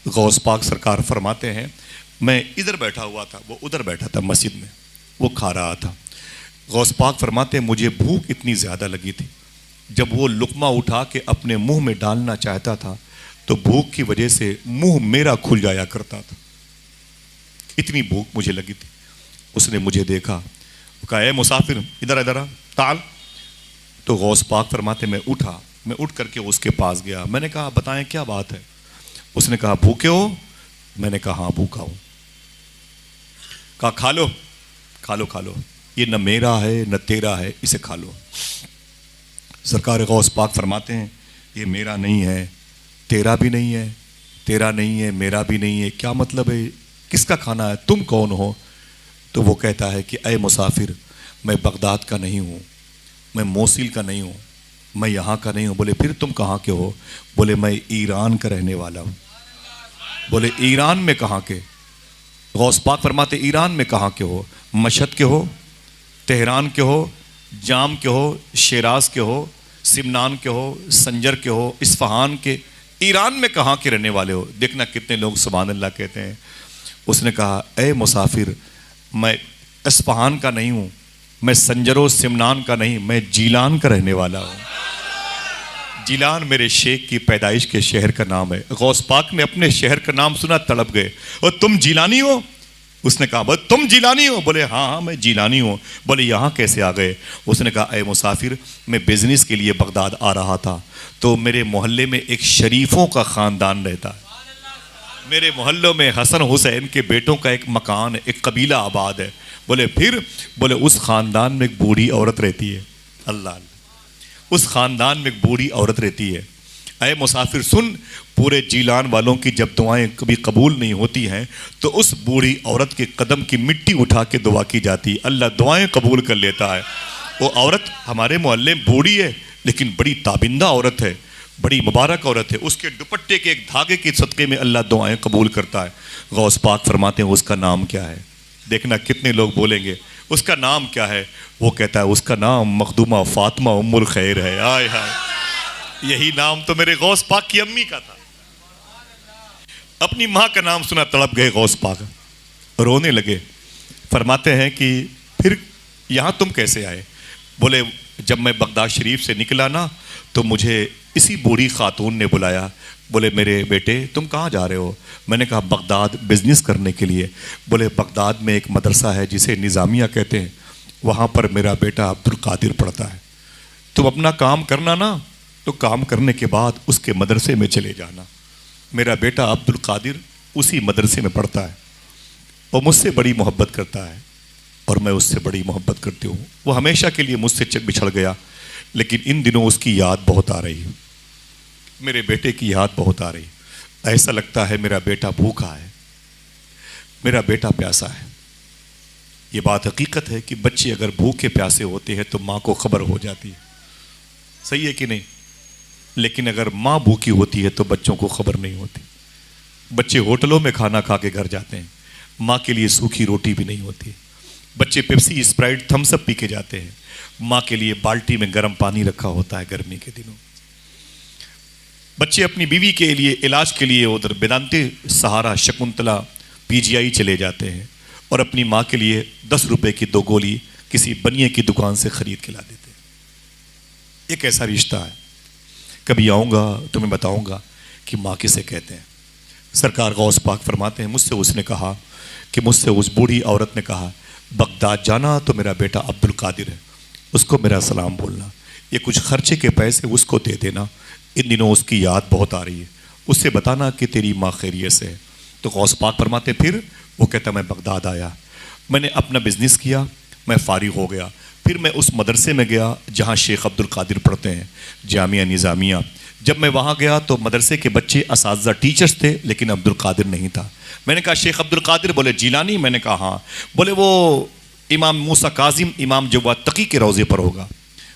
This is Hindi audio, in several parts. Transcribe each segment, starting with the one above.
गौस पाक सरकार फरमाते हैं, मैं इधर बैठा हुआ था, वो उधर बैठा था मस्जिद में, वो खा रहा था। गौस पाक फरमाते हैं मुझे भूख इतनी ज़्यादा लगी थी, जब वो लुकमा उठा के अपने मुंह में डालना चाहता था तो भूख की वजह से मुंह मेरा खुल जाया करता था, इतनी भूख मुझे लगी थी। उसने मुझे देखा, कहा ए मुसाफिर इधर इधर आ, ताल। तो गौस पाक फरमाते मैं उठा, मैं उठ करके उसके पास गया। मैंने कहा बताएं क्या बात है। उसने कहा भूखे हो? मैंने कहा हाँ भूखा हूं। कहा खा लो खा लो खा लो, ये न मेरा है न तेरा है, इसे खा लो। सरकार गौस पाक फरमाते हैं ये मेरा नहीं है, तेरा भी नहीं है, तेरा नहीं है, मेरा भी नहीं है। क्या मतलब है, किसका खाना है, तुम कौन हो? तो वो कहता है कि अय मुसाफिर, मैं बगदाद का नहीं हूँ, मैं मोसिल का नहीं हूँ, मैं यहाँ का नहीं हूँ। बोले फिर तुम कहाँ के हो? बोले मैं ईरान का रहने वाला हूँ। बोले ईरान में कहाँ के? गौस पाक फरमाते ईरान में कहाँ के हो? मशहद के हो, तेहरान के हो, जाम के हो, शिराज के हो, सिमनान के हो, संजर के हो, इस्फहान के, ईरान में कहाँ के रहने वाले हो? देखना कितने लोग सुभान अल्लाह कहते हैं। उसने कहा ए मुसाफिर, मैं इस्फहान का नहीं हूँ, मैं संजरो सिमनान का नहीं, मैं जीलान का रहने वाला हूँ। जीलान मेरे शेख की पैदाइश के शहर का नाम है। गौस पाक ने अपने शहर का नाम सुना, तड़प गए। और तुम जीलानी हो? उसने कहा बोले तुम जीलानी हो? बोले हाँ हाँ मैं जीलानी हूँ। बोले यहाँ कैसे आ गए? उसने कहा अय मुसाफिर, मैं बिजनेस के लिए बगदाद आ रहा था, तो मेरे मोहल्ले में एक शरीफों का ख़ानदान रहता है। मेरे मोहल्लों में हसन हुसैन के बेटों का एक मकान, एक कबीला आबाद है। बोले फिर? बोले उस ख़ानदान में एक बूढ़ी औरत रहती है। अल्लाह, उस ख़ानदान में एक बूढ़ी औरत रहती है। अय मुसाफिर सुन, पूरे जीलान वालों की जब दुआएं कभी कबूल नहीं होती हैं तो उस बूढ़ी औरत के कदम की मिट्टी उठा के दुआ की जाती, अल्लाह दुआएं कबूल कर लेता है। वो औरत हमारे मोहल्ले में बूढ़ी है लेकिन बड़ी ताबिंदा औरत है, बड़ी मुबारक औरत है। उसके दुपट्टे के एक धागे के सदक़े में अल्लाह दुआएं कबूल करता है। गौस पाक फरमाते हैं उसका नाम क्या है? देखना कितने लोग बोलेंगे उसका नाम क्या है? वो कहता है उसका नाम मखदूमा फातिमा उम्मुल खैर है। आय हाय, यही नाम तो मेरे गौस पाक की अम्मी का था। अपनी माँ का नाम सुना तड़प गए गौस पाक, रोने लगे। फरमाते हैं कि फिर यहाँ तुम कैसे आए? बोले जब मैं बगदाद शरीफ से निकला ना तो मुझे इसी बूढ़ी खातून ने बुलाया। बोले मेरे बेटे तुम कहाँ जा रहे हो? मैंने कहा बगदाद बिजनेस करने के लिए। बोले बगदाद में एक मदरसा है जिसे निज़ामिया कहते हैं, वहाँ पर मेरा बेटा अब्दुल कादिर पढ़ता है। तुम अपना काम करना ना, तो काम करने के बाद उसके मदरसे में चले जाना। मेरा बेटा अब्दुल कादिर उसी मदरसे में पढ़ता है और मुझसे बड़ी मोहब्बत करता है और मैं उससे बड़ी मोहब्बत करती हूँ। वो हमेशा के लिए मुझसे बिछड़ गया, लेकिन इन दिनों उसकी याद बहुत आ रही है, मेरे बेटे की याद बहुत आ रही है। ऐसा लगता है मेरा बेटा भूखा है, मेरा बेटा प्यासा है। ये बात हकीकत है कि बच्चे अगर भूखे प्यासे होते हैं तो माँ को खबर हो जाती है, सही है कि नहीं? लेकिन अगर माँ भूखी होती है तो बच्चों को खबर नहीं होती। बच्चे होटलों में खाना खा के घर जाते हैं, माँ के लिए सूखी रोटी भी नहीं होती। बच्चे पेप्सी स्प्राइट थम्स अप पी के जाते हैं, माँ के लिए बाल्टी में गर्म पानी रखा होता है गर्मी के दिनों। बच्चे अपनी बीवी के लिए इलाज के लिए उधर वेदांती सहारा शकुंतला पीजीआई चले जाते हैं और अपनी माँ के लिए 10 रुपए की 2 गोली किसी बनिए की दुकान से खरीद के ला देते हैं। एक ऐसा रिश्ता है। कभी आऊँगा तो मैं बताऊँगा कि माँ किसे कहते हैं। सरकार गौस पाक फरमाते हैं मुझसे उसने कहा कि मुझसे उस बूढ़ी औरत ने कहा बगदाद जाना तो मेरा बेटा अब्दुल कादिर है, उसको मेरा सलाम बोलना, ये कुछ खर्चे के पैसे उसको दे देना, इन दिनों उसकी याद बहुत आ रही है, उससे बताना कि तेरी माँ खैरियत से है। तो गौस पाक फरमाते फिर? वो कहता मैं बगदाद आया, मैंने अपना बिजनेस किया, मैं फारिग हो गया, फिर मैं उस मदरसे में गया जहाँ शेख अब्दुल कादिर पढ़ते हैं, जामिया निज़ामिया। जब मैं वहाँ गया तो मदरसे के बच्चे असातिज़ा टीचर्स थे लेकिन अब्दुल कादिर नहीं था। मैंने कहा शेख अब्दुल कादिर? बोले जीलानी। मैंने कहा हाँ। बोले वो इमाम मूसा काजिम, इमाम जवाद तकी के रोज़े पर होगा।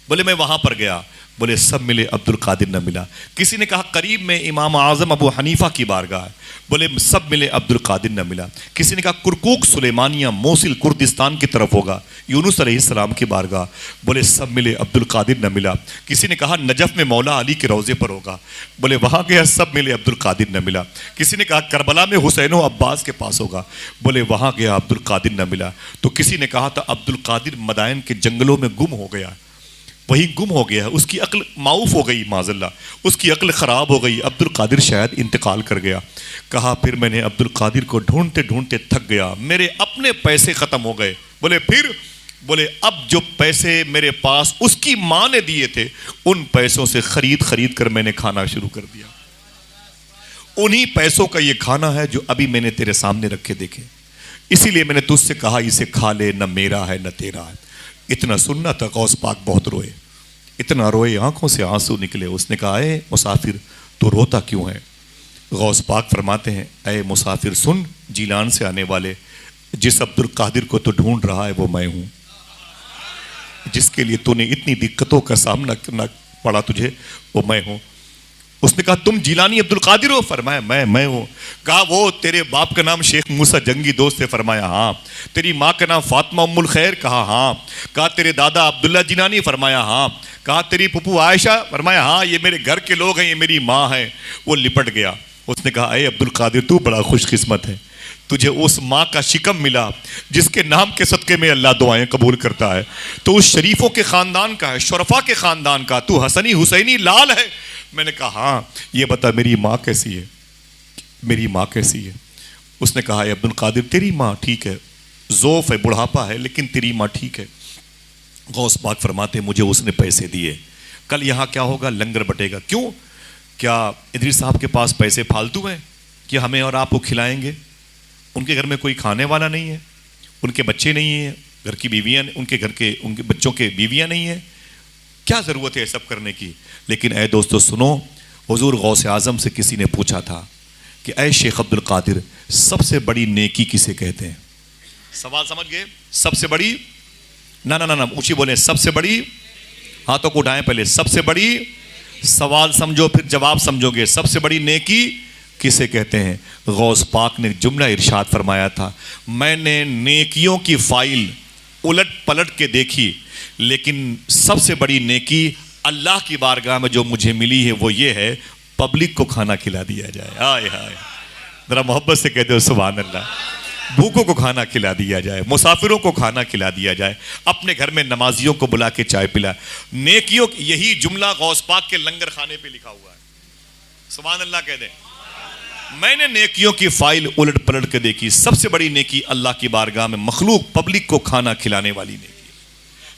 बोले मैं वहाँ पर गया, बोले सब मिले, अब्दुल कादिर न मिला। किसी ने कहा करीब में इमाम आज़म अबू हनीफा की बारगाह है, बोले सब मिले, अब्दुल कादिर न मिला। किसी ने कहा कुरकुक सुलेमानिया मोसिल कुर्दिस्तान की तरफ होगा, यूनुस अलैहिस्सलाम की बारगाह, बोले सब मिले, अब्दुल कादिर न मिला। किसी ने कहा नजफ में मौला अली के रोज़े पर होगा, बोले वहाँ गया, सब मिले, अब्दुल कादिर न मिला। किसी ने कहा करबला में हुसैन अब्बास के पास होगा, बोले वहाँ गया, अब्दुल कादिर न मिला। तो किसी ने कहा था अब्दुल कादिर मदायन के जंगलों में गुम हो गया, वही गुम हो गया है, उसकी अक्ल माऊफ हो गई, माज़ल्ला उसकी अक्ल ख़राब हो गई, अब्दुल कादिर शायद इंतकाल कर गया। कहा फिर मैंने अब्दुल कादिर को ढूंढते ढूंढते थक गया, मेरे अपने पैसे ख़त्म हो गए। बोले फिर, बोले अब जो पैसे मेरे पास उसकी माँ ने दिए थे, उन पैसों से खरीद खरीद कर मैंने खाना शुरू कर दिया। उन्हीं पैसों का ये खाना है जो अभी मैंने तेरे सामने रखे देखे, इसीलिए मैंने तुझसे कहा इसे खा ले, न मेरा है न तेरा है। इतना सुनना था, गौस पाक बहुत रोए, इतना रोए, आंखों से आंसू निकले। उसने कहा ए मुसाफिर तू रोता क्यों है? गौस पाक फरमाते हैं ए मुसाफिर सुन, जीलान से आने वाले, जिस अब्दुल कादिर को तो ढूंढ रहा है वो मैं हूं, जिसके लिए तूने इतनी दिक्कतों का सामना करना पड़ा तुझे, वो मैं हूं। उसने कहा तुम जिलानी अब्दुल कादिर हो? फरमाया मैं हूं। कहा वो तेरे बाप का नाम शेख मूसा जंगी दोस्त है? फरमाया हाँ। तेरी माँ का नाम फातिमा उम्मुल खैर? कहा हाँ। कहा तेरे दादा अब्दुल्ला जिलानी? फरमाया हाँ। कहा तेरी पुप्पू आयशा? फरमाया हाँ। ये मेरे घर के लोग हैं, ये मेरी माँ है। वो लिपट गया। उसने कहा अरे अब्दुल कादिर तू बड़ा खुशकिस्मत है, तुझे उस माँ का शिकम मिला जिसके नाम के सदके में अल्लाह दुआएं कबूल करता है। तो उस शरीफों के ख़ानदान का है, शरफा के ख़ानदान का, तू हसनी हुसैनी लाल है। मैंने कहा हाँ। ये बता मेरी माँ कैसी है? मेरी माँ कैसी है? उसने कहा अब्दुल कादिर तेरी माँ ठीक है, ज़ोफ़ है, बुढ़ापा है, लेकिन तेरी माँ ठीक है। गौस पाक फरमाते मुझे उसने पैसे दिए, कल यहाँ क्या होगा, लंगर बटेगा। क्यों? क्या इदरीस साहब के पास पैसे फालतू हैं कि हमें और आपको खिलाएंगे? उनके घर में कोई खाने वाला नहीं है, उनके बच्चे नहीं हैं, घर की बीवियाँ, उनके बच्चों के बीवियाँ नहीं हैं, क्या ज़रूरत है सब करने की? लेकिन ऐ दोस्तों सुनो, हुजूर गौसे आज़म से किसी ने पूछा था कि ऐ शेख अब्दुल कादिर सबसे बड़ी नेकी किसे कहते हैं? सवाल समझ गए? सबसे बड़ी ना ऊँची बोले, सबसे बड़ी, हाथों को उठाएं पहले, सबसे बड़ी, सवाल समझो फिर जवाब समझोगे। सबसे बड़ी नेकी किसे कहते हैं? गौस पाक ने जुमला इरशाद फरमाया था, मैंने नेकियों की फाइल उलट पलट के देखी, लेकिन सबसे बड़ी नेकी अल्लाह की बारगाह में जो मुझे मिली है वो ये है, पब्लिक को खाना खिला दिया जाए। हाय हाय, जरा मोहब्बत से कहते हो सुभान अल्लाह। भूखों को खाना खिला दिया जाए, मुसाफिरों को खाना खिला दिया जाए, अपने घर में नमाजियों को बुला के चाय पिला। नेकियों, यही जुमला गौस पाक के लंगर खाने पे लिखा हुआ है। सुभान अल्लाह कह दे। मैंने नेकियों की फाइल उलट पलट के देखी, सबसे बड़ी नेकी अल्लाह की बारगाह में मखलूक पब्लिक को खाना खिलाने वाली नेकी,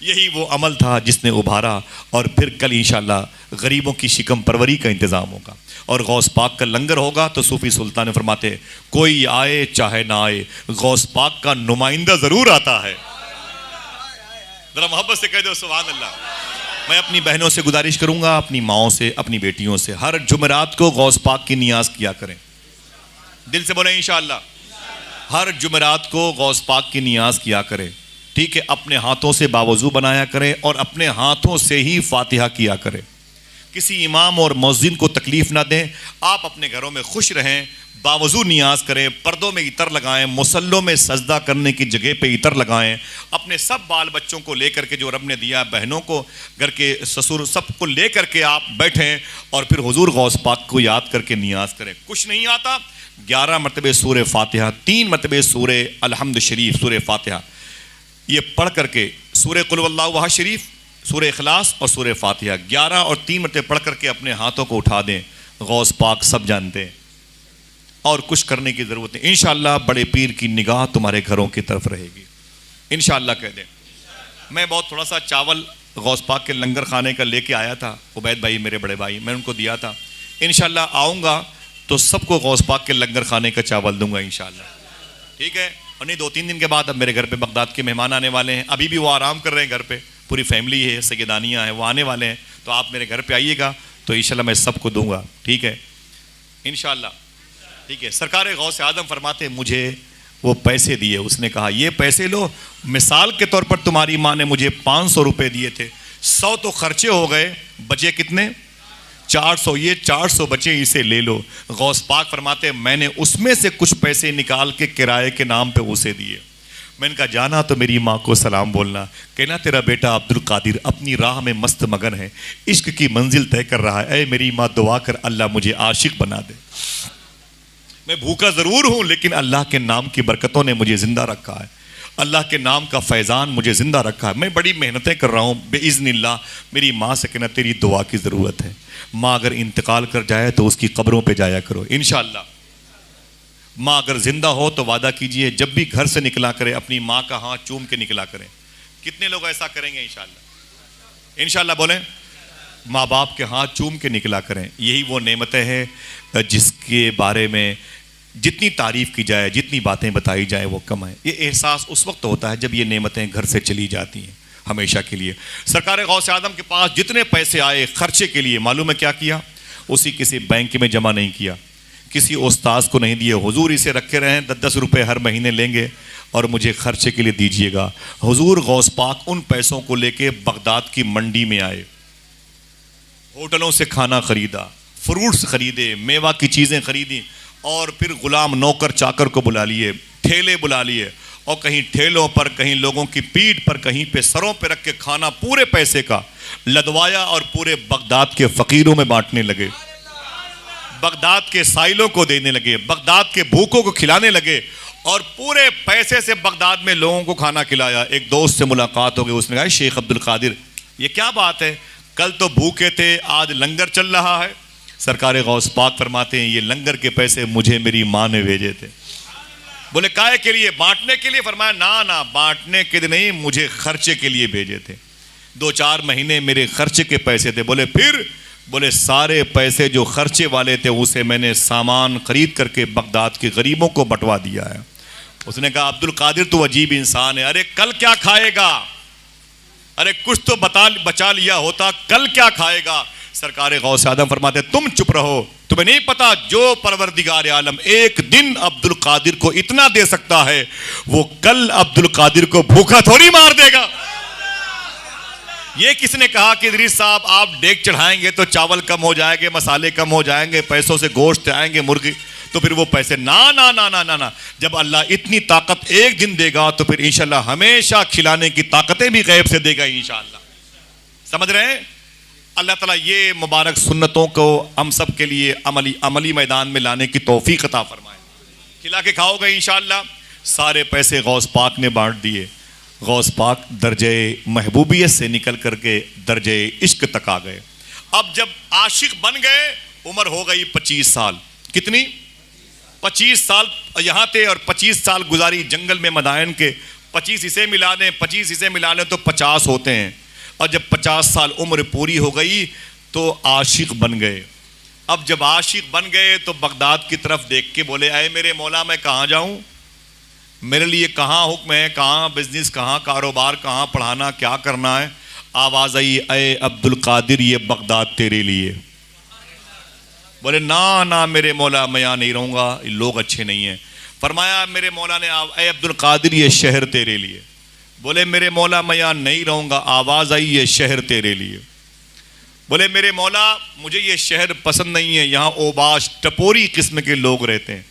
यही वो अमल था जिसने उभारा। और फिर कल इंशाअल्लाह गरीबों की शिकम परवरी का इंतज़ाम होगा और गौस पाक का लंगर होगा। तो सूफी सुल्तान ने फरमाते कोई आए चाहे ना आए, गौस पाक का नुमाइंदा ज़रूर आता है। ज़रा मोहब्बत से कह दो सुभान अल्लाह। मैं अपनी बहनों से गुजारिश करूँगा, अपनी माओं से, अपनी बेटियों से, हर जुमेरात को गौस पाक की नियाज किया करें। दिल से बोले इंशाअल्लाह। हर जुमेरात को गौस पाक की नियाज किया करें, ठीक है? अपने हाथों से बावजू बनाया करें और अपने हाथों से ही फातिहा किया करें। किसी इमाम और मौज़िन को तकलीफ ना दें, आप अपने घरों में खुश रहें, बावजू नियाज करें, पर्दों में इतर लगाएं, मुसल्लों में सजदा करने की जगह पे इतर लगाएं, अपने सब बाल बच्चों को लेकर के जो रब ने दिया, बहनों को, घर के ससुर, सबको लेकर के आप बैठें और फिर हुजूर गौस पाक को याद करके नियाज करें। कुछ नहीं आता, 11 मरतबे सूरह फातिहा, 3 मरतबे सूरह अलहम्द शरीफ, सूरह फातिहा ये पढ़ करके, सूरह कुल वल्लाहु अहद शरीफ, सूरह इखलास और सूरह फातिहा 11 और 3 मरतबे पढ़ करके अपने हाथों को उठा दें। गौस पाक सब जानते हैं और कुछ करने की ज़रूरत नहीं। इंशाअल्लाह बड़े पीर की निगाह तुम्हारे घरों की तरफ रहेगी, इंशाअल्लाह कह दें। मैं बहुत थोड़ा सा चावल गौस पाक के लंगर खाने का लेके आया था, उबैद भाई मेरे बड़े भाई, मैं उनको दिया था। इंशाअल्लाह आऊँगा तो सबको गौस पाक के लंगर खाने का चावल दूंगा इंशाअल्लाह, ठीक है? और नहीं 2-3 दिन के बाद अब मेरे घर पे बगदाद के मेहमान आने वाले हैं, अभी भी वो आराम कर रहे हैं घर पे, पूरी फैमिली है, सैयदानियाँ हैं, वो आने वाले हैं। तो आप मेरे घर पे आइएगा तो इंशाल्लाह मैं सबको दूंगा, ठीक है? इंशाल्लाह, ठीक है? सरकार गौस आज़म फरमाते मुझे वो पैसे दिए, उसने कहा ये पैसे लो, मिसाल के तौर पर तुम्हारी माँ ने मुझे 500 रुपये दिए थे, 100 तो खर्चे हो गए, बचे कितने? 400। ये 400 बचे, इसे ले लो। गौस पाक फरमाते हैं मैंने उसमें से कुछ पैसे निकाल के किराए के नाम पे उसे दिए। मैंने कहा जाना तो मेरी माँ को सलाम बोलना, कहना तेरा बेटा अब्दुल कादिर अपनी राह में मस्त मगन है, इश्क की मंजिल तय कर रहा है। ऐ मेरी माँ दुआ कर अल्लाह मुझे आशिक बना दे। मैं भूखा ज़रूर हूँ लेकिन अल्लाह के नाम की बरकतों ने मुझे ज़िंदा रखा है, अल्लाह के नाम का फैज़ान मुझे ज़िंदा रखा है। मैं बड़ी मेहनतें कर रहा हूँ बेइज़्निल्लाह। मेरी माँ से कहना तेरी दुआ की ज़रूरत है। माँ अगर इंतकाल कर जाए तो उसकी कब्रों पे जाया करो इंशाअल्लाह। माँ अगर जिंदा हो तो वादा कीजिए जब भी घर से निकला करें अपनी माँ का हाथ चूम के निकला करें। कितने लोग ऐसा करेंगे इंशाअल्लाह? इंशाअल्लाह बोलें। माँ बाप के हाथ चूम के निकला करें। यही वो नेमतें हैं जिसके बारे में जितनी तारीफ़ की जाए, जितनी बातें बताई जाए वो कम है। ये एहसास उस वक्त होता है जब ये नेमतें घर से चली जाती हैं हमेशा के लिए। सरकार गौस आदम के पास जितने पैसे आए खर्चे के लिए, मालूम है क्या किया? उसी किसी बैंक में जमा नहीं किया, किसी उस्ताद को नहीं दिए। हुजूर इसे रखे रहें, 10-10 रुपये हर महीने लेंगे और मुझे खर्चे के लिए दीजिएगा। हुजूर गौस पाक उन पैसों को लेके बगदाद की मंडी में आए, होटलों से खाना खरीदा, फ्रूट्स खरीदे, मेवा की चीज़ें खरीदी और फिर गुलाम नौकर चाकर को बुला लिए, ठेले बुला लिए और कहीं ठेलों पर, कहीं लोगों की पीठ पर, कहीं पे सरों पे रख के खाना पूरे पैसे का लदवाया और पूरे बगदाद के फ़कीरों में बांटने लगे, बगदाद के साइलों को देने लगे, बगदाद के भूखों को खिलाने लगे और पूरे पैसे से बगदाद में लोगों को खाना खिलाया। एक दोस्त से मुलाकात हो गई, उसने कहा शेख अब्दुल कादिर ये क्या बात है, कल तो भूखे थे आज लंगर चल रहा है। सरकार गौस पाक फरमाते हैं ये लंगर के पैसे मुझे मेरी माँ ने भेजे थे। बोले काहे के लिए? बांटने के लिए। फरमाया ना ना, बांटने के लिए नहीं, मुझे खर्चे के लिए भेजे थे। 2-4 महीने मेरे खर्चे के पैसे थे। बोले फिर? बोले सारे पैसे जो खर्चे वाले थे उसे मैंने सामान खरीद करके बगदाद के गरीबों को बंटवा दिया है। उसने कहा अब्दुल कादिर तू अजीब इंसान है, अरे कल क्या खाएगा? अरे कुछ तो बचा लिया होता, कल क्या खाएगा? सरकार गौस आदम फरमाते तुम चुप रहो, तुम्हें नहीं पता जो परवरदिगार आलम एक दिन अब्दुल कादिर को इतना दे सकता है वो कल अब्दुल कादिर को भूखा थोड़ी मार देगा। ये किसने कहा कि इदरीस साहब आप डेग चढ़ाएंगे तो चावल कम हो जाएंगे, मसाले कम हो जाएंगे, पैसों से गोश्त आएंगे, मुर्गी, तो फिर वो पैसे ना ना ना ना ना ना। जब अल्लाह इतनी ताकत एक दिन देगा तो फिर इंशाल्लाह हमेशा खिलाने की ताकतें भी गैब से देगा इंशाल्लाह। समझ रहे हैं? अल्लाह ताला ये मुबारक सुन्नतों को हम सब के लिए अमली मैदान में लाने की तौफीक अता फरमाए। खिला के खाओगे इंशाल्लाह। सारे पैसे गौस पाक ने बांट दिए। गौस पाक दर्जे महबूबियत से निकल करके दर्जे इश्क तक आ गए। अब जब आशिक बन गए उम्र हो गई 25 साल। कितनी? 25 साल यहाँ थे और 25 साल गुजारी जंगल में मदायन के। 25 इसे मिला दें, 25 इसे मिला लें तो 50 होते हैं। और जब 50 साल उम्र पूरी हो गई तो आशिक बन गए। अब जब आशिक बन गए तो बगदाद की तरफ देख के बोले ऐ मेरे मौला मैं कहाँ जाऊँ, मेरे लिए कहाँ हुक्म है, कहाँ बिजनेस, कहाँ कारोबार, कहाँ पढ़ाना, क्या करना है? आवाज़ आई ऐ अब्दुल कादिर ये बगदाद तेरे लिए। बोले ना ना मेरे मौला मैं यहाँ नहीं रहूँगा, लोग अच्छे नहीं हैं। फरमाया मेरे मौला ने ऐ अब्दुल कादिर ये शहर तेरे लिए। बोले मेरे मौला मैं यहाँ नहीं रहूँगा। आवाज़ आई ये शहर तेरे लिए। बोले मेरे मौला मुझे ये शहर पसंद नहीं है, यहाँ ओबाश टपोरी किस्म के लोग रहते हैं,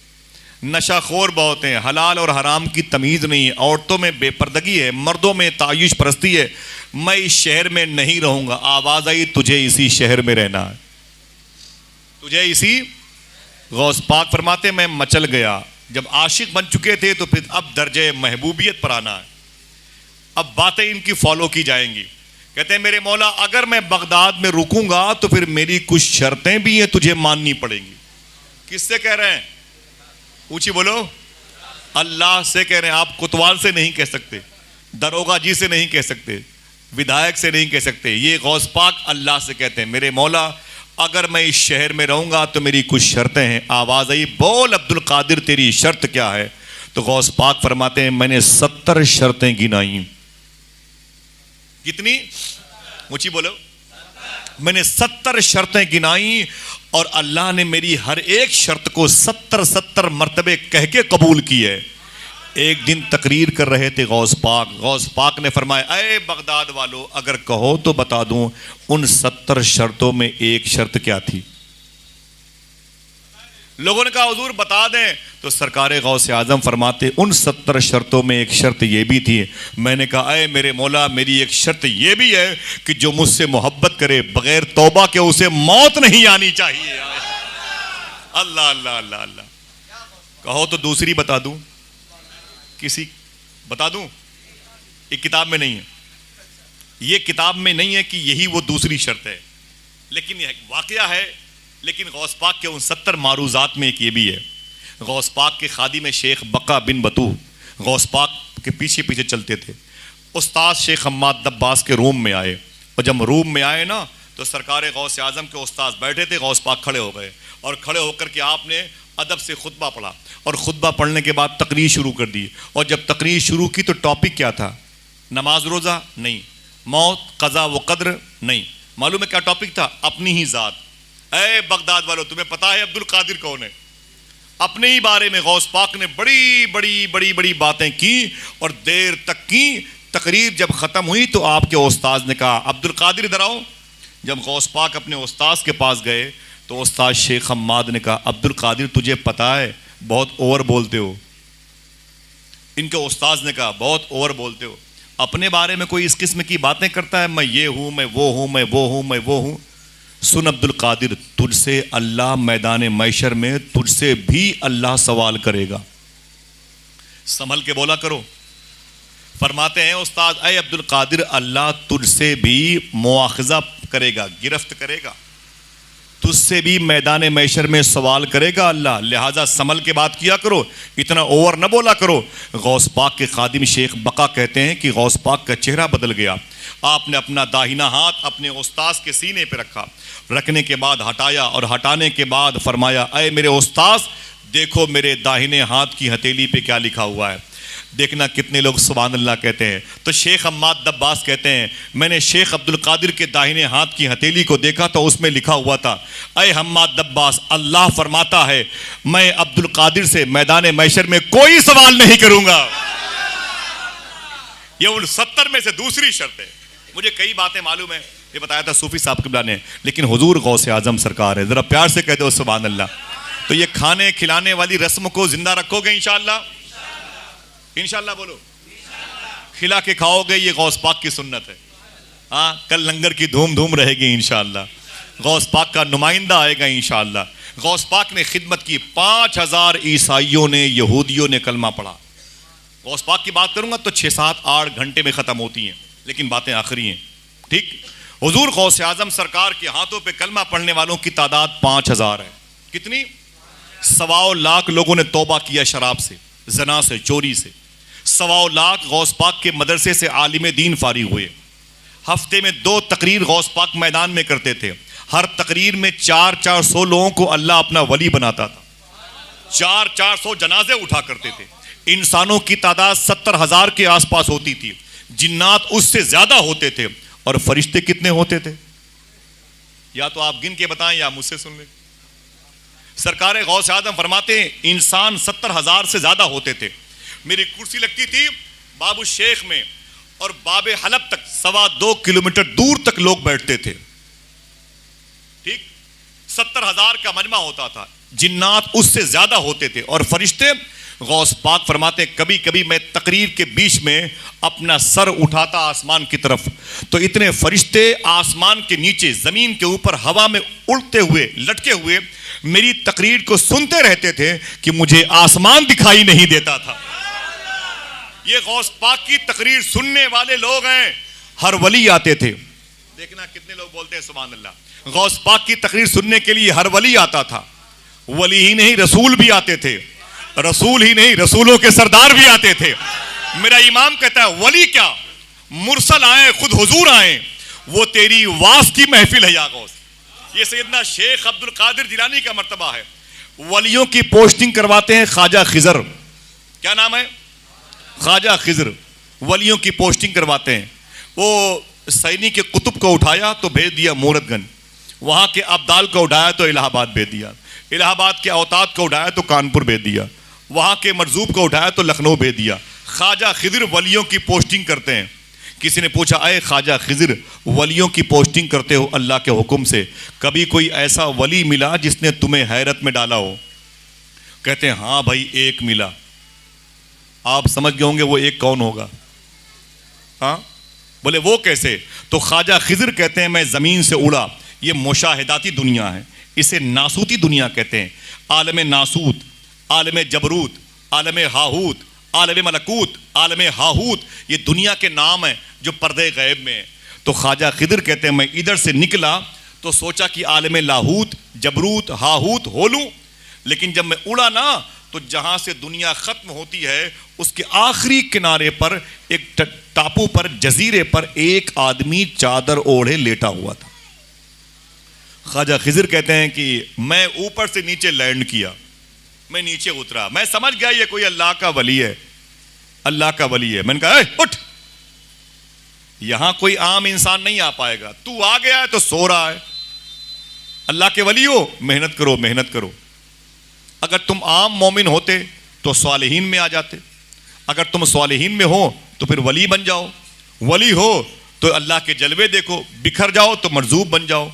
नशाखोर बहुत हैं, हलाल और हराम की तमीज़ नहीं है, औरतों में बेपर्दगी है, मर्दों में तायुश परस्ती है, मैं इस शहर में नहीं रहूँगा। आवाज़ आई तुझे इसी शहर में रहना है, तुझे इसी। गौस पाक फरमाते मैं मचल गया। जब आशिक बन चुके थे तो फिर अब दर्जे महबूबियत पर आना है। अब बातें इनकी फॉलो की जाएंगी। कहते हैं मेरे मौला अगर मैं बगदाद में रुकूंगा तो फिर मेरी कुछ शर्तें भी हैं तुझे माननी पड़ेंगी। किससे कह रहे हैं? ऊंची बोलो। अल्लाह से कह रहे हैं। आप कोतवाल से नहीं कह सकते, दरोगा जी से नहीं कह सकते, विधायक से नहीं कह सकते। ये गौस पाक अल्लाह से कहते हैं मेरे मौला अगर मैं इस शहर में रहूंगा तो मेरी कुछ शर्तें हैं। आवाज़ आई बोल अब्दुल कादिर तेरी शर्त क्या है? तो गौस पाक फरमाते हैं मैंने 70 शर्तें गिनाई। कितनी? ऊंची बोलो। मैंने 70 शर्तें गिनाई और अल्लाह ने मेरी हर एक शर्त को 70 मर्तबे कह के कबूल की है। एक दिन तकरीर कर रहे थे गौस पाक ने फरमाया, अरे बगदाद वालों, अगर कहो तो बता दूं उन 70 शर्तों में एक शर्त क्या थी। लोगों ने कहा हुजूर बता दें। तो सरकार गौसे आजम फरमाते, उन 70 शर्तों में एक शर्त यह भी थी। मैंने कहा, अरे मेरे मौला, मेरी एक शर्त यह भी है कि जो मुझसे मोहब्बत करे बगैर तौबा के उसे मौत नहीं आनी चाहिए। अल्लाह अल्लाह अल्लाह अल्लाह। कहो तो दूसरी बता दूं, किसी बता दूं, एक किताब में नहीं है, ये किताब में नहीं है कि यही वो दूसरी शर्त है, लेकिन यह वाकया है। लेकिन गौस पाक के उन 70 मारूजात में एक ये भी है। गौस पाक के खादिम शेख बका बिन बतू गौस पाक के पीछे पीछे चलते थे। उस्ताद शेख हम्माद दब्बास के रूम में आए, और जब रूम में आए ना तो सरकार गौस आजम के उस्ताद बैठे थे, गौस पाक खड़े हो गए, और खड़े होकर के आपने अदब से खुतबा पढ़ा, और खुतबा पढ़ने के बाद तकरीर शुरू कर दी। और जब तकरीर शुरू की तो टॉपिक क्या था? नमाज रोज़ा नहीं, मौत क़ज़ा व क़द्र नहीं। मालूम है क्या टॉपिक था? अपनी ही ज़ात। ऐ बगदाद वालों, तुम्हें पता है अब्दुल कादिर कौन है? अपने ही बारे में गौस पाक ने बड़ी बड़ी बड़ी बड़ी बातें की, और देर तक की। तकरीर जब ख़त्म हुई तो आपके उस्ताद ने कहा, अब्दुल कादिर इधर आओ। जब गौस पाक अपने उस्ताद के पास गए तो उस्ताद शेख हम्माद ने कहा, अब्दुल कादिर तुझे पता है बहुत ओवर बोलते हो। इनके उस्ताद ने कहा, बहुत ओवर बोलते हो, अपने बारे में कोई इस किस्म की बातें करता है, मैं ये हूँ, मैं वो हूँ, मैं वो हूँ, मैं वो हूँ। सुन अब्दुल कादिर, तुझसे अल्लाह मैदान मैशर में तुझसे भी अल्लाह सवाल करेगा, संभल के बोला करो। फरमाते हैं उस्ताद, ऐ अब्दुल कादिर, अल्लाह तुझसे भी मुआखज़ा करेगा, गिरफ्त करेगा, तुझसे भी मैदान मैशर में सवाल करेगा अल्लाह, लिहाजा संभल के बात किया करो, इतना ओवर न बोला करो। गौस पाक के खादिम शेख बका कहते हैं कि गौस पाक का चेहरा बदल गया। आपने अपना दाहिना हाथ अपने उस्ताद के सीने पे रखा, रखने के बाद हटाया, और हटाने के बाद फरमाया, अय मेरे उस्ताद, देखो मेरे दाहिने हाथ की हथेली पे क्या लिखा हुआ है। देखना कितने लोग सुभान अल्लाह कहते हैं। तो शेख हम्माद दब्बास कहते हैं, मैंने शेख अब्दुल कादिर के दाहिने हाथ की हथेली को देखा तो उसमें लिखा हुआ था, अय हम्माद दब्बास, अल्लाह फरमाता है मैं अब्दुल कादिर से मैदान मैशर में कोई सवाल नहीं करूंगा। ये उन 70 में से दूसरी शर्त है। मुझे कई बातें मालूम है, ये बताया था सूफी साहब किबला ने, लेकिन हुजूर गौसे आजम सरकार है, जरा प्यार से कह दो सुभान अल्लाह। तो ये खाने खिलाने वाली रस्म को जिंदा रखोगे इंशाअल्लाह? इंशाअल्लाह बोलो, खिला के खाओगे, ये गौस पाक की सुन्नत है। हाँ, कल लंगर की धूम धूम रहेगी इंशाअल्लाह, गौस पाक का नुमाइंदा आएगा इंशाअल्लाह। गौस पाक ने खिदमत की, 5000 ईसाइयों ने, यहूदियों ने कलमा पढ़ा। गौस पाक की बात करूंगा तो 6, 7, 8 घंटे में खत्म होती हैं, लेकिन बातें आखिरी हैं। ठीक, हुजूर गौसे आजम सरकार के हाथों पे कलमा पढ़ने वालों की तादाद 5000 है। कितनी? 1.25 लाख लोगों ने तौबा किया शराब से, जना से, चोरी से। 1.25 लाख गौस पाक के मदरसे से आलिम दीन फारिग हुए। हफ्ते में 2 तकरीर गौस पाक मैदान में करते थे। हर तकरीर में 400 लोगों को अल्लाह अपना वली बनाता था। 400 जनाजे उठा करते थे। इंसानों की तादाद 70,000 के आसपास होती थी, जिन्नात उससे ज्यादा होते थे। और फरिश्ते कितने होते थे? या तो आप गिन के बताएं या मुझसे सुन लें। सरकार गौस आजम फरमाते हैं, इंसान 70,000 से ज्यादा होते थे। मेरी कुर्सी लगती थी बाबू शेख में, और बाबे हलब तक 2.25 किलोमीटर दूर तक लोग बैठते थे। ठीक, 70,000 का मजमा होता था, जिन्नात उससे ज्यादा होते थे, और फरिश्ते। गौस पाक फरमाते, कभी कभी मैं तकरीर के बीच में अपना सर उठाता आसमान की तरफ, तो इतने फरिश्ते आसमान के नीचे, जमीन के ऊपर, हवा में उड़ते हुए, लटके हुए मेरी तकरीर को सुनते रहते थे कि मुझे आसमान दिखाई नहीं देता था। ये गौस पाक की तकरीर सुनने वाले लोग हैं। हर वली आते थे। देखना कितने लोग बोलते हैं सुभान अल्लाह। गौस पाक की तकरीर सुनने के लिए हर वली आता था। वली ही नहीं, रसूल भी आते थे। रसूल ही नहीं, रसूलों के सरदार भी आते थे। मेरा इमाम कहता है, वली क्या, मुरसल आए, खुद हुजूर आए, वो तेरी वास की महफिल है या गौस। ये सैयदना शेख अब्दुल कादिर जिलानी का मर्तबा है। वलियों की पोस्टिंग करवाते हैं ख्वाजा खिजर। क्या नाम है? ख्वाजा खिजर। वलियों की पोस्टिंग करवाते हैं। वो सैनी के कुतुब को उठाया तो भेज दिया मूरतगंज, वहां के अब्दाल को उठाया तो इलाहाबाद भेज दिया, इलाहाबाद के औताद को उठाया तो कानपुर भेज दिया, वहां के मरजूब को उठाया तो लखनऊ भेज दिया। ख्वाजा खिदिर वलियों की पोस्टिंग करते हैं। किसी ने पूछा, अरे ख्वाजा खिदिर वलियों की पोस्टिंग करते हो अल्लाह के हुक्म से, कभी कोई ऐसा वली मिला जिसने तुम्हें हैरत में डाला हो? कहते हैं हाँ भाई एक मिला। आप समझ गए होंगे वो एक कौन होगा? हाँ, बोले वो कैसे? तो ख्वाजा खिदिर कहते हैं मैं ज़मीन से उड़ा। ये मुशाहिदाती दुनिया है, इसे नासूती दुनिया कहते हैं। आलम नासूत, आलम जबरूत, आलम हाहूत, आलम मलकूत, आलम हाहूत, ये दुनिया के नाम हैं जो पर्दे गैब में है। तो ख्वाजा खिदिर कहते हैं मैं इधर से निकला तो सोचा कि आलम लाहूत, जबरूत, हाहूत हो लूँ, लेकिन जब मैं उड़ा ना तो जहाँ से दुनिया ख़त्म होती है उसके आखिरी किनारे पर एक टापू पर, जजीरे पर एक आदमी चादर ओढ़े लेटा हुआ था। ख्वाजा खिदिर कहते हैं कि मैं ऊपर से नीचे लैंड किया, मैं नीचे उतरा, मैं समझ गया ये कोई अल्लाह का वली है, अल्लाह का वली है। मैंने कहा उठ, यहां कोई आम इंसान नहीं आ पाएगा, तू आ गया है तो सो रहा है, अल्लाह के वली हो, मेहनत करो मेहनत करो। अगर तुम आम मोमिन होते तो स्वालिहीन में आ जाते, अगर तुम स्वालिहीन में हो तो फिर वली बन जाओ, वली हो तो अल्लाह के जलवे देखो, बिखर जाओ तो मरजूब बन जाओ,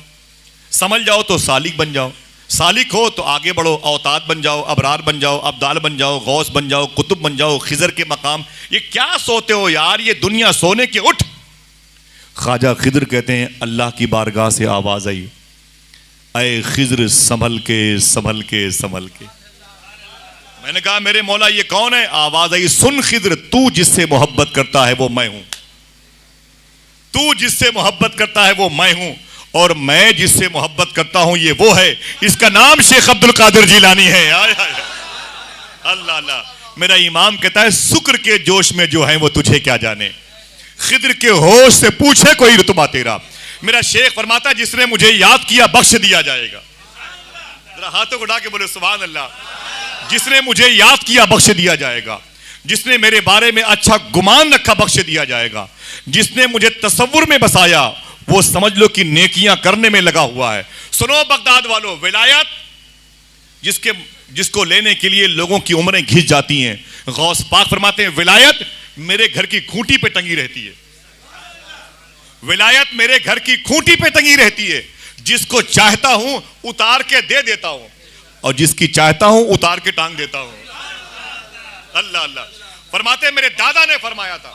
समझ जाओ तो सालिक बन जाओ, सालिक हो तो आगे बढ़ो, औताद बन जाओ, अबरार बन जाओ, अब्दाल बन जाओ, गौस बन जाओ, कुतुब बन जाओ, खिजर के मकाम। ये क्या सोते हो यार, ये दुनिया सोने की, उठ। ख्वाजा खिदिर कहते हैं अल्लाह की बारगाह से आवाज आई, अय खिजर संभल के संभल के संभल के। मैंने कहा मेरे मौला ये कौन है? आवाज आई, सुन खिजर, तू जिससे मोहब्बत करता है वो मैं हूं, तू जिससे मोहब्बत करता है वो मैं हूं, और मैं जिससे मोहब्बत करता हूं ये वो है, इसका नाम शेख अब्दुल कादिर जिलानी है। अल्लाह अल्लाह। मेरा इमाम कहता है शुक्र के जोश में जो है वो तुझे क्या जाने, खिदर के होश से पूछे कोई रुतबा तेरा। मेरा शेख फरमाता है जिसने मुझे याद किया बख्श दिया जाएगा। जरा हाथों को उठा के बोले सुभान अल्लाह। जिसने मुझे याद किया बख्श दिया जाएगा, जिसने मेरे बारे में अच्छा गुमान रखा बख्श दिया जाएगा, जिसने मुझे तसव्वुर में बसाया वो समझ लो कि नेकियां करने में लगा हुआ है। सुनो बगदाद वालों, विलायत जिसको लेने के लिए लोगों की उम्रें घिस जाती हैं, गौस पाक फरमाते हैं विलायत मेरे घर की खूंटी पे टंगी रहती है, विलायत मेरे घर की खूंटी पे टंगी रहती है। जिसको चाहता हूं उतार के दे देता हूं, और जिसकी चाहता हूं उतार के टांग देता हूं। अल्लाह अल्लाह। फरमाते मेरे दादा ने फरमाया था,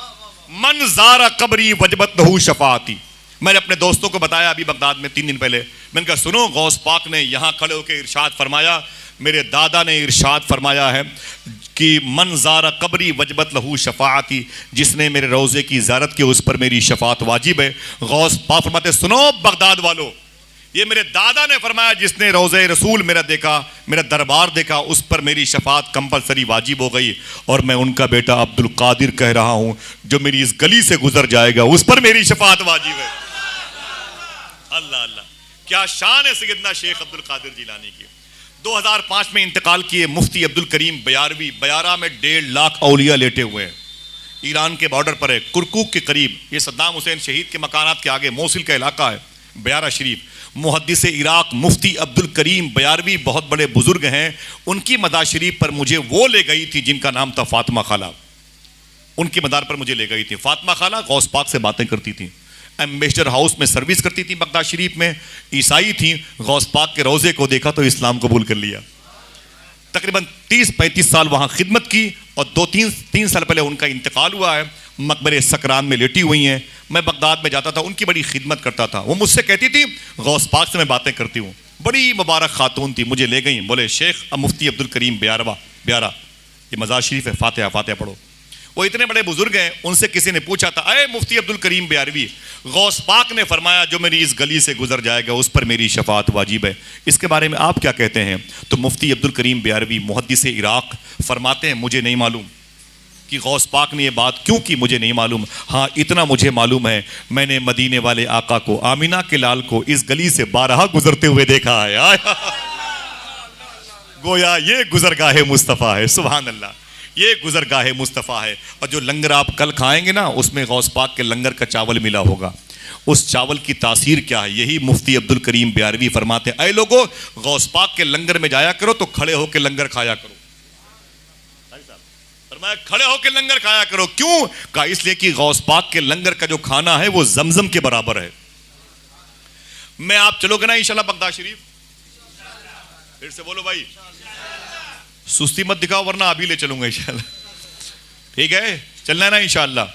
मन ज़ारा कब्री वजबत लहू शफाअती। मैंने अपने दोस्तों को बताया अभी बगदाद में 3 दिन पहले, मैंने कहा सुनो गौस पाक ने यहां खड़े होकर इरशाद फरमाया, मेरे दादा ने इरशाद फरमाया है कि मन ज़ारा कब्री वजबत लहू शफाअती, जिसने मेरे रोज़े की ज़ियारत की उस पर मेरी शफाअत वाजिब है। गौस पाक फरमाते सुनो बगदाद वालों, ये मेरे दादा ने फरमाया जिसने रोज़े रसूल मेरा देखा, मेरा दरबार देखा, उस पर मेरी शफाअत कंपलसरी वाजिब हो गई, और मैं उनका बेटा अब्दुल कादिर कह रहा हूं, जो मेरी इस गली से गुजर जाएगा उस पर मेरी शफाअत वाजिब है। अल्लाह अल्लाह, क्या शान है सैयदना शेख अब्दुल कादिर जिलानी की। 2005 में इंतकाल किए मुफ्ती अब्दुल करीम बयारवी। बयारा में 1.5 लाख औलिया लेटे हुए हैं, ईरान के बॉर्डर पर है, कुरकुक के करीब। ये सद्दाम हुसैन शहीद के मकानात के आगे मोसिल का इलाका है बयारा शरीफ। मुहद्दिस इराक मुफ्ती अब्दुल करीम बयारवी बहुत बड़े बुजुर्ग हैं, उनकी मदार शरीफ पर मुझे वो ले गई थी जिनका नाम था फातिमा खाला। उनकी मदार पर मुझे ले गई थी। फातिमा खाला गौस पाक से बातें करती थी, एम्बेसडर हाउस में सर्विस करती थी बगदाद शरीफ में, ईसाई थी। गौस पाक के रोज़े को देखा तो इस्लाम कबूल कर लिया। तकरीबन 30-35 साल वहाँ खिदमत की, और 2-3 साल पहले उनका इंतकाल हुआ है, मकबरे सकरान में लेटी हुई हैं। मैं बगदाद में जाता था, उनकी बड़ी खिदमत करता था। वो मुझसे कहती थी गौस पाक से मैं बातें करती हूँ, बड़ी मुबारक खातून थी। मुझे ले गई, बोले शेख मुफ्ती अब्दुल करीम ब्यारा, ये मज़ार शरीफ है, फातिहा फातिहा पढ़ो। वो इतने बड़े बुजुर्ग हैं, उनसे किसी ने पूछा था, अरे मुफ्ती अब्दुल करीम बयारवी, गौस पाक ने फरमाया जो मेरी इस गली से गुजर जाएगा उस पर मेरी शफाअत वाजिब है, इसके बारे में आप क्या कहते हैं? तो मुफ्ती अब्दुल करीम बयारवी मुहद्दिस इराक फरमाते हैं मुझे नहीं मालूम कि गौस पाक ने ये बात क्यों की, मुझे नहीं मालूम। हाँ इतना मुझे मालूम है, मैंने मदीने वाले आका को, आमिना के लाल को इस गली से 12 गुजरते हुए देखा है। गोया ये गुजरगाहे मुस्तफ़ा है। सुभान अल्लाह, ये गुजरगाहे मुस्तफ़ा है। और जो लंगर आप कल खाएंगे ना, उसमें गौस पाक के लंगर का चावल मिला होगा। उस चावल की तासीर क्या है, यही मुफ्ती अब्दुल करीम बयारवी फरमाते हैं, ऐ लोगो गौस पाक के लंगर में जाया करो तो खड़े होकर लंगर खाया करो। फरमाया खड़े होकर लंगर खाया करो। क्यों? कहा इसलिए कि गौस पाक के लंगर का जो खाना है वो जमजम के बराबर है। मैं आप चलोगे ना इंशाल्लाह बगदाद शरीफ? फिर से बोलो भाई, सुस्ती मत दिखाओ वरना अभी ले चलूंगा इंशाल्लाह। ठीक है, चलना है ना इंशाल्लाह।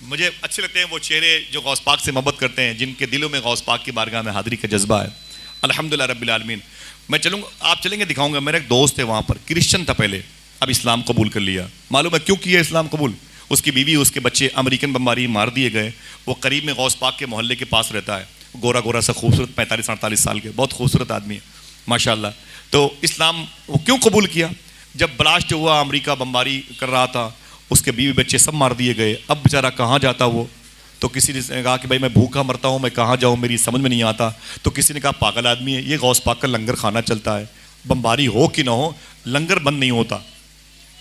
मुझे अच्छे लगते हैं वो चेहरे जो गौस पाक से मोहब्बत करते हैं, जिनके दिलों में गौस पाक की बारगाह में हाजिरी का जज्बा है। अल्हम्दुलिल्लाह रब्बिल आलमीन। मैं चलूंगा, आप चलेंगे, दिखाऊंगा। मेरा एक दोस्त है वहां पर, क्रिश्चियन था पहले, अब इस्लाम कबूल कर लिया। मालूम है क्यों किया इस्लाम कबूल? उसकी बीवी उसके बच्चे अमेरिकन बमबारी मार दिए गए। वो करीब में गौस पाक के मोहल्ले के पास रहता है, गोरा गोरा सा खूबसूरत, 45-48 साल के, बहुत खूबसूरत आदमी है माशाल्लाह। तो इस्लाम वो क्यों कबूल किया? जब ब्लास्ट हुआ, अमेरिका बमबारी कर रहा था, उसके बीवी बच्चे सब मार दिए गए। अब बेचारा कहाँ जाता वो? तो किसी ने कहा कि भाई मैं भूखा मरता हूँ, मैं कहाँ जाऊँ, मेरी समझ में नहीं आता। तो किसी ने कहा पागल आदमी है, ये गौस पाक का लंगर खाना चलता है, बमबारी हो कि ना हो लंगर बंद नहीं होता,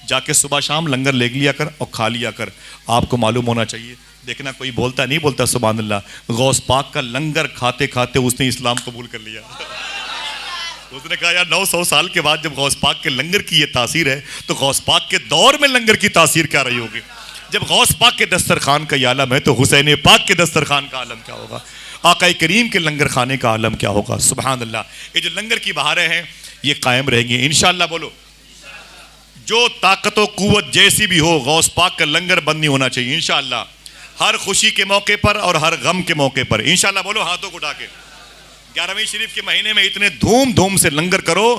जाके सुबह शाम लंगर ले लिया कर और खा लिया कर। आपको मालूम होना चाहिए, देखना कोई बोलता नहीं बोलता, सुभान अल्लाह, गौस पाक का लंगर खाते खाते उसने इस्लाम कबूल कर लिया। उसने कहा यार 900 साल के बाद जब गौस पाक के लंगर की ये तासीर है, तो गौस पाक के दौर में लंगर की तासीर क्या रही होगी? जब गौस पाक के दस्तरखान का ये आलम है, तो हुसैन पाक के दस्तरखान का आलम क्या होगा? आका करीम के लंगर खाने का आलम क्या होगा? सुभान अल्लाह। ये जो लंगर की बहारें हैं ये कायम रहेंगी इंशाअल्लाह। बोलो, जो ताकत व कुव्वत जैसी भी हो, गौस पाक का लंगर बंद नहीं होना चाहिए इंशाअल्लाह। हर खुशी के मौके पर और हर गम के मौके पर इंशाअल्लाह। बोलो हाथों को उठा के। 11वीं शरीफ के महीने में इतने धूम धूम से लंगर करो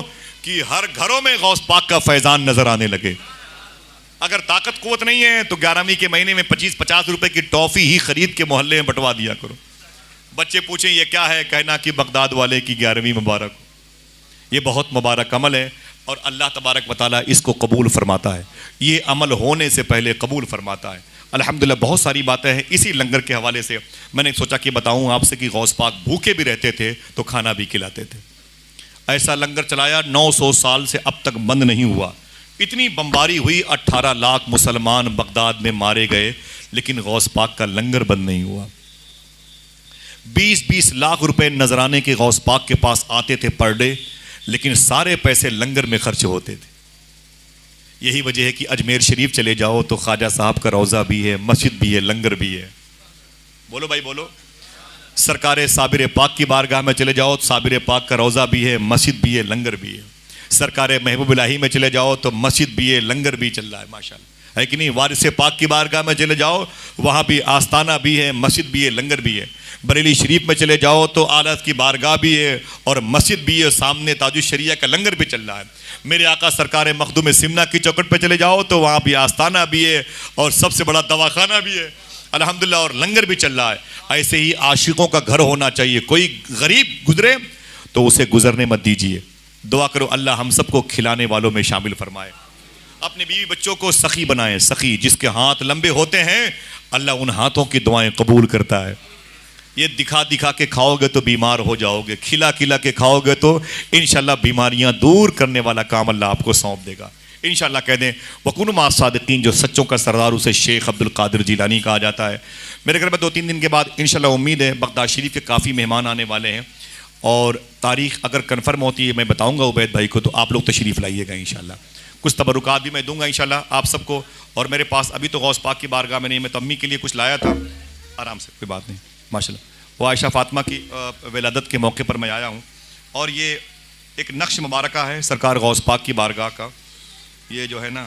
कि हर घरों में गौस पाक का फैजान नजर आने लगे। अगर ताकत कुव्वत नहीं है तो 11वीं के महीने में 25-50 रुपए की टॉफी ही खरीद के मोहल्ले में बंटवा दिया करो। बच्चे पूछें ये क्या है, कहना कि बगदाद वाले की 11वीं मुबारक हो। ये बहुत मुबारक अमल है और अल्लाह तबारक व तआला इसको कबूल फरमाता है। ये अमल होने से पहले कबूल फरमाता है। अल्हम्दुलिल्लाह बहुत सारी बातें हैं इसी लंगर के हवाले से। मैंने सोचा कि बताऊं आपसे कि गौस पाक भूखे भी रहते थे तो खाना भी खिलाते थे। ऐसा लंगर चलाया 900 साल से अब तक बंद नहीं हुआ। इतनी बमबारी हुई, 18 लाख मुसलमान बगदाद में मारे गए, लेकिन गौस पाक का लंगर बंद नहीं हुआ। 20-20 लाख रुपए नजराने के गौस पाक के पास आते थे पर डे, लेकिन सारे पैसे लंगर में खर्च होते थे। यही वजह है कि अजमेर शरीफ चले जाओ तो ख्वाजा साहब का रोज़ा भी है, मस्जिद भी है, लंगर भी है। बोलो भाई बोलो। सरकार साबिर पाक की बारगाह में चले जाओ तो साबिर पाक का रोज़ा भी है, मस्जिद भी है, लंगर भी है। सरकार महबूब इलाही में चले जाओ तो मस्जिद भी है, लंगर भी चल रहा है माशाल्लाह, है कि नहीं? वारिस पाक की बारगाह में चले जाओ, वहाँ भी आस्ताना भी है, मस्जिद भी है, लंगर भी है। बरेली शरीफ में चले जाओ तो आलत की बारगाह भी है और मस्जिद भी है, सामने ताजुश शरिया का लंगर भी चल रहा है। मेरे आका सरकार मखदूम सिमना की चौखट पे चले जाओ तो वहाँ भी आस्ताना भी है और सबसे बड़ा दवाखाना भी है अल्हम्दुलिल्लाह, और लंगर भी चल रहा है। ऐसे ही आशिकों का घर होना चाहिए। कोई गरीब गुजरे तो उसे गुजरने मत दीजिए। दुआ करो अल्लाह हम सबको खिलाने वालों में शामिल फरमाए। अपने बीवी बच्चों को सखी बनाए। सखी जिसके हाथ लंबे होते हैं, अल्लाह उन हाथों की दुआएं कबूल करता है। ये दिखा दिखा के खाओगे तो बीमार हो जाओगे, खिला खिला के खाओगे तो इंशाल्लाह बीमारियां दूर करने वाला काम अल्लाह आपको सौंप देगा इंशाल्लाह। कह दें वकुन मा सादिकीन, जो सच्चों का सरदार उसे शेख अब्दुल कादिर जिलानी कहा जाता है। मेरे घर में 2-3 दिन के बाद इंशाल्लाह उम्मीद है बगदाद शरीफ के काफ़ी मेहमान आने वाले हैं और तारीख अगर कन्फर्म होती है मैं बताऊँगा उबैद भाई को, तो आप लोग तशरीफ़ लाइएगा इंशाल्लाह। कुछ तबरुकात भी मैं दूंगा इंशाल्लाह आप सबको। और मेरे पास अभी तो गौस पाक की बारगाह में नहीं, मैं तो अम्मी के लिए कुछ लाया था, आराम से कोई बात नहीं माशाल्लाह। वो आयशा फातिमा की विलादत के मौके पर मैं आया हूँ और ये एक नक्श मुबारका है सरकार गौस पाक की बारगाह का। ये जो है ना